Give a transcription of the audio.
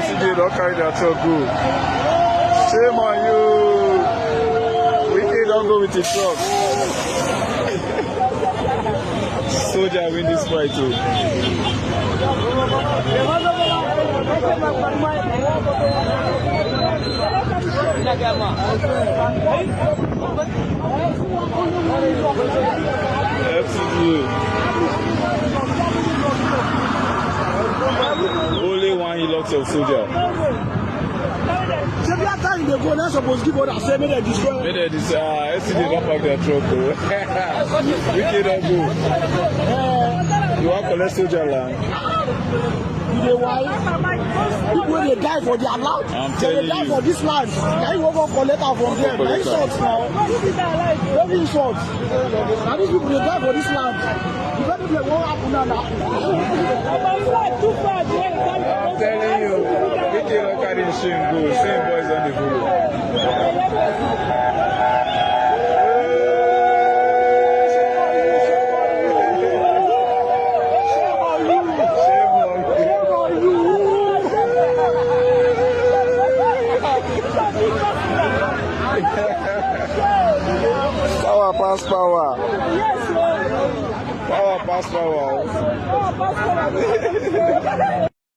FCDA don't carry their truck go. Shame on you. Wicked don't go with his truck. Soldier win this fight too. FCDA. Only one he locks of soldier. Every time they go, they're supposed to give order. Say, may they destroy. May they destroy. FCDA don't pack their truck. Wicked don't go. You want to collect soldier land? They why? People they die for their land. They die for this land. Can you go collect out from them? Very short now. Very short. Now these people they die for this land. You better play what happen now. I'm telling you, Wicked don't carry shame go. Same boys on the follow. Power pass power. Yes, Power pass power. power.